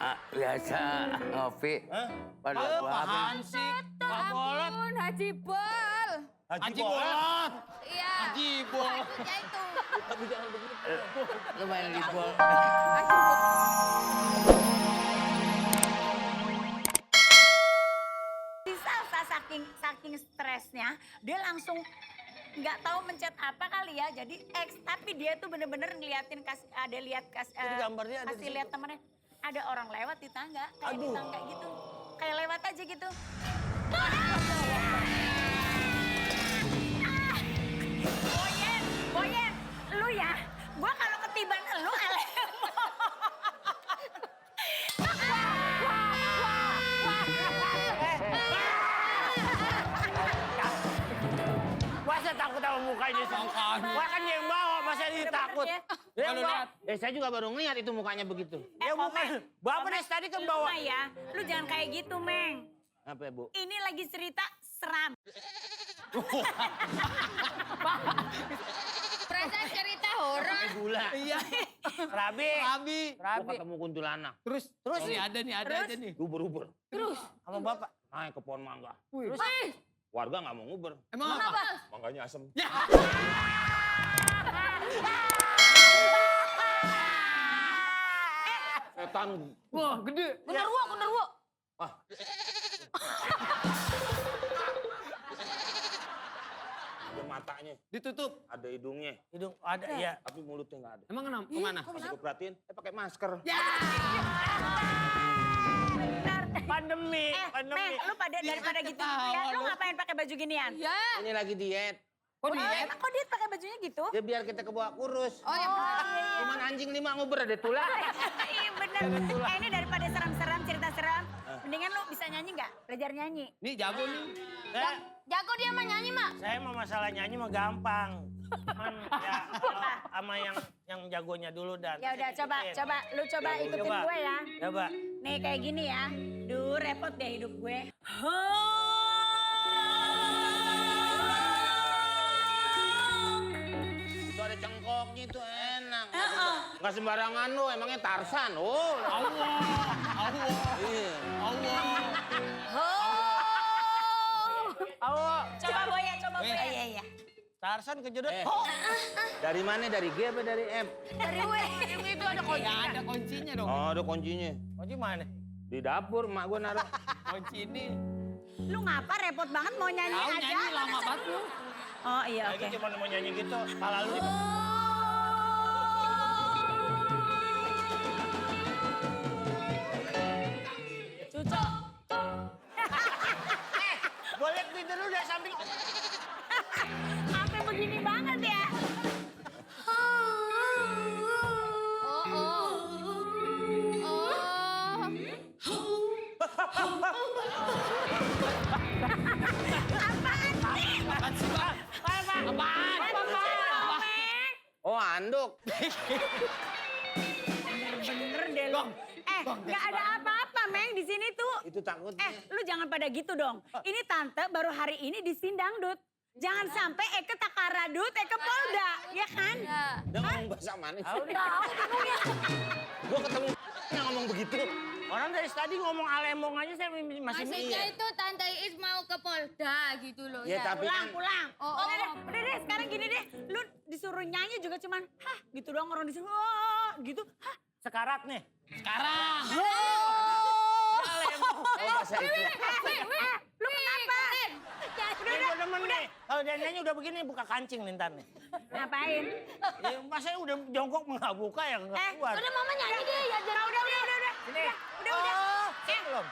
Biasa ngopi. Hah? Pada Apaan sih? Pak Bolot. Ampun, Haji Bol. Haji Bolot. Iya. Haji Bol. Maksudnya itu. Tapi jangan begitu. lumayan di bol. Haji Bol. Si Salsa saking stresnya, dia langsung nggak tahu mencet apa kali ya. Jadi X, tapi dia tuh bener-bener ngeliatin Jadi gambarnya ada di kasih situ. lihat temennya. Ada orang lewat di tangga, kayak di Aduh. tangga gitu. Kayak lewat aja gitu. Boyen, lu ya, gua kalau ketiban lu Masa takut sama mukanya sih? Wah kan dia yang bawa, masa dia takut? ya. Dia yang bawa. saya juga baru ngeliat itu mukanya begitu. Ya bukan. Bapak dari tadi kan bawa. Lu ya, lu jangan kayak gitu, Meng. Apa ya, Bu? Ini lagi cerita seram. Perasaan cerita horor. Gula. Iya. Rabi. Gua ketemu kuntilanak. Terus nih ada nih. Ubur-ubur. Terus. Sama bapak. Naik ke pohon mangga. Terus. Warga nggak mau nguber. Emang apa? Mangganya asem. Setan. Wah gede. Genderuwo. Ah. Ada matanya, Ditutup. ada hidungnya, Hidung ada, iya. tapi mulutnya nggak ada. Emang kemana? Pas gue perhatiin, pakai masker. Benar. Pandemi. Meng, lu daripada gitu ya, lu ngapain pakai baju ginian? Ya. Ini lagi diet. Kok Emang kok dia pakai bajunya gitu? Ya biar kita kebawa kurus. Oh, ya benar. Cuman anjing 5 nguber ada tulang. Iya bener. Ini daripada seram-seram, cerita seram, mendingan lu bisa nyanyi nggak? Belajar nyanyi. Nih jago nih. Jago dia mah nyanyi, Mak. Saya mah masalah nyanyi mah gampang. Cuman ya sama yang jagonya dulu dan. Ya udah coba, lu coba ikutin Coba. gue ya. Coba. Nih kayak gini ya. Duh repot deh hidup gue. Itu ada cengkoknya itu enak. Nggak sembarangan lo, emangnya Tarsan. Oh, iya. Coba Boya, coba Boya. Iya, iya. Tarsan kejedot. Dari mana? Dari G apa dari M? Dari gue. Itu ada kuncinya. Ada kuncinya dong. Oh, ada kuncinya. Kunci mana? Di dapur, mak gue naruh. Kunci ini. Lu ngapa repot banget mau nyanyi Tahu aja? nyanyi lama banget lu. Oh iya oke. Lagi cuma mau nyanyi gitu. Pala lu. Cucok. Boleh tidur lu udah samping. Sampai begini banget ya. Oh. Apaan sih, Bang? Apaan? Oh, anduk. Bener deh lu. Nggak ada apa-apa Meng di sini tuh. Itu takutnya. Lu jangan pada gitu dong. Ini tante baru hari ini di Sindangdut. Jangan sampai Eke Takaradut, Eke Polda, ya kan? Ya. Dia ngomong bahasa mana sih? Tahu Gue ketemu yang ngomong begitu. Orang dari tadi ngomong alemong aja saya masih Maksudnya itu Tante Iis mau ke Polda gitu loh. Ya, tapi Pulang. Oh, Udah deh, sekarang gini deh. Lu disuruh nyanyi juga cuman, hah gitu doang orang disuruh, wah gitu, hah. sekarat nih. Sekarang. Oh, bahasa itu. Lu kenapa? Udah demen nih. Kalau dia nyanyi udah begini buka kancing nih ntar nih. Ngapain? Ya, masa udah jongkok nggak buka ya nggak kuat. udah mama nyanyi deh ya. Udah. Sini. Udah. Belum.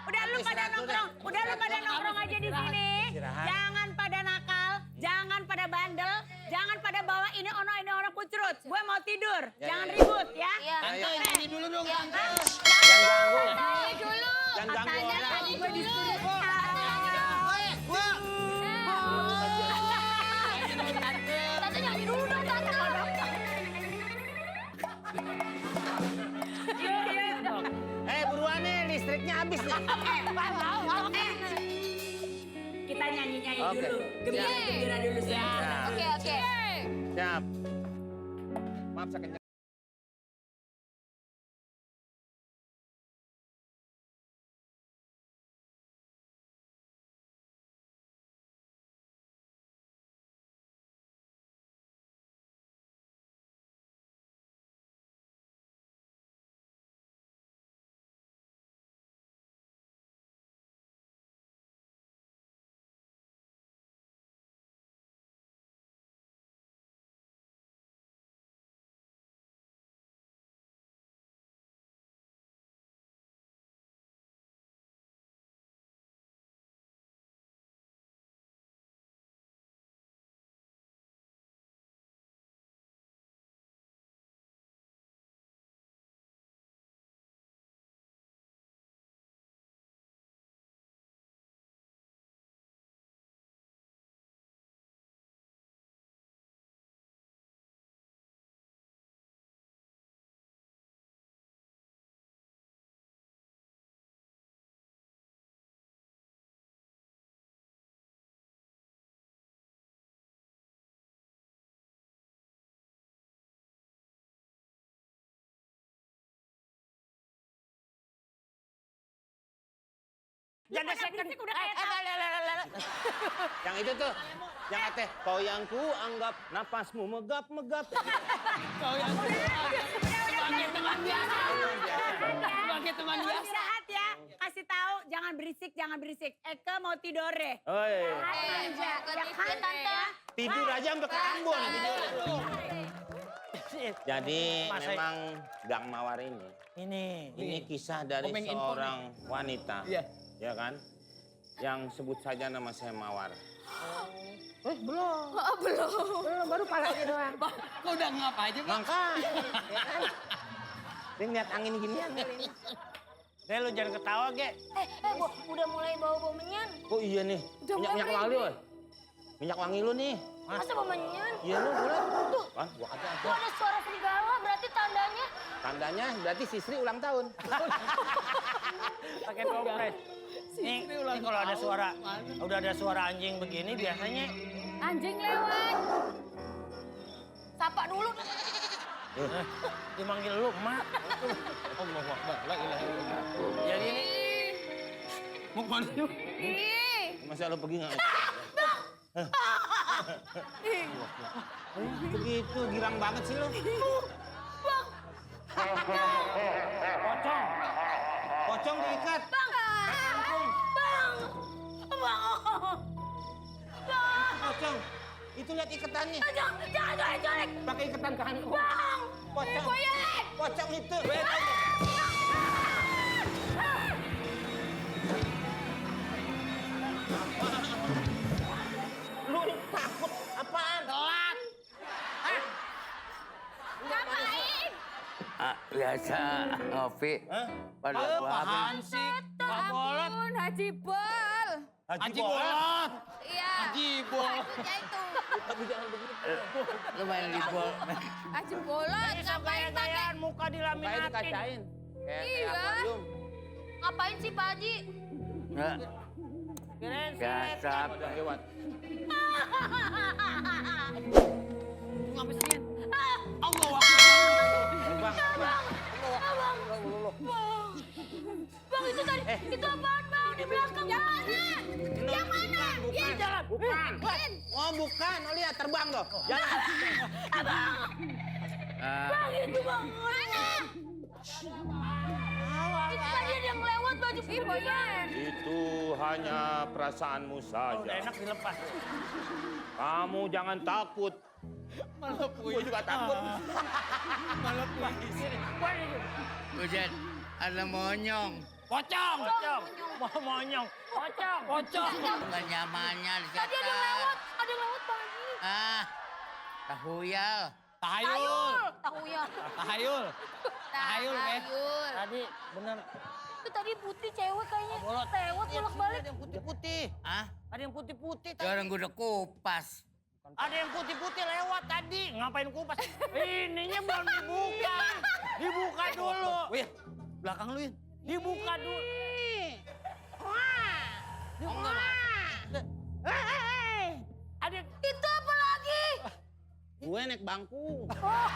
Udah lu pada nongkrong. Udah lu pada nongkrong aja di sini. Istirahat. Jangan pada nakal, jangan pada bandel, jangan pada bawa ini ono kucrut. Gue mau tidur. Jangan ribut ya. Iya. Tante nyanyi dulu dong tante. Jangan ganggu. Nyanyi dulu. Jangan ganggu Katanya orang. nyanyi dulu. Tante nyanyi dulu dong Tante. Buruan nih, listriknya habis nih. Kita nyanyi-nyanyi Oke. dulu. Gembira dulu sih. Oke. Siap. Maaf saya kenceng. Jadi second. Udah kayak tahu. Yang itu tuh, yang kata, kau yang ku anggap napasmu megap-megap. Kau yang sebagai teman biasa. Sebagai teman biasa. Istirahat ya. Kasih tahu jangan berisik. Eke mau tidur deh. Oi, Aja. Ya kan tante. tidur aja sampai ke Ambon. Jadi Masa- memang Gang Mawar ini kisah dari Komeng seorang wanita. Iya. Ya kan? Yang sebut saja nama saya Mawar. Kau udah ngapa aja, Bang? Mangka. Ya kan? Dia ngeliat angin ginian. Deh lu jangan ketawa, Ge. Udah mulai bau-bau menyan. Oh iya nih, minyak wangi lu. Minyak wangi lu nih. Masa bau menyan? Iya lu boleh. Wah, gua aja. Tuh ada suara serigala, berarti tandanya. Tandanya berarti si Sri ulang tahun. Pakai kompres. Nih kalau ada suara, udah ada suara anjing begini biasanya Anjing lewat. Sapa dulu. dimanggil lu, Mak. Allahu Akbar. La ilaha illallah. Jadi ini Mau kemana? Ih. Masa lu pergi nggak? Begitu, girang banget sih lu. pocong. Pocong diikat. Pocong. Itu lihat ikatannya. Jangan. Pakai ikatan ke handuk. Pocong. Pocong itu. Lu takut apaan? Telat. Ngapain? Biasa, Ovi. Pada Apaan sih? Pak Bolot. Ampun, Haji Bol. Haji Bolot. Iya. Haji Bol. Rambutnya itu. lu main di bol. Haji Bolot. Ini sok Ngapain pakai? gaya-gayaan muka Kayak dilaminatin. dikacain. Kayak Iya. akuarium. Ngapain sih Pak Haji? Nah, Kirain biasa. setan. Udah lewat. Ngapa sih? Allahu Akbar. Bang. Bang itu tadi, itu apaan Bang? Di belakang yang mana? Yang mana? Bukan. Jalan. Bukan. Oh bukan, oh lihat terbang tuh. Jalan. Itu Bang. Mana? Itu tadi ada yang lewat baju putih. Itu hanya perasaanmu Oh, udah saja. enak dilepas. Kamu jangan takut. Malah Gue juga takut. Malah puisi. Hujan, ada monyong. Pocong. Pocong. Mau monyong. Pocong. Pocong. Nggak nyamannya di Tadi ada yang lewat, ada yang lewat Pak Haji. Ah, tahuyal. Tahayul. Tahu ya. Tahayul. Tahayul, Beh. Tahayul. Tadi bener. Itu tadi putih cewek kayaknya. Bolot. Lewat bolak-balik. Ada yang putih-putih. Ah, Ada yang putih-putih ya tadi. orang gue udah kupas. Ada yang putih-putih lewat tadi. Ngapain kupas? Ininya belum dibuka. Dibuka dulu. Wih, belakang lu, Win. Dibuka dulu. Ada Itu apa lagi? Gue naik bangku. Oh,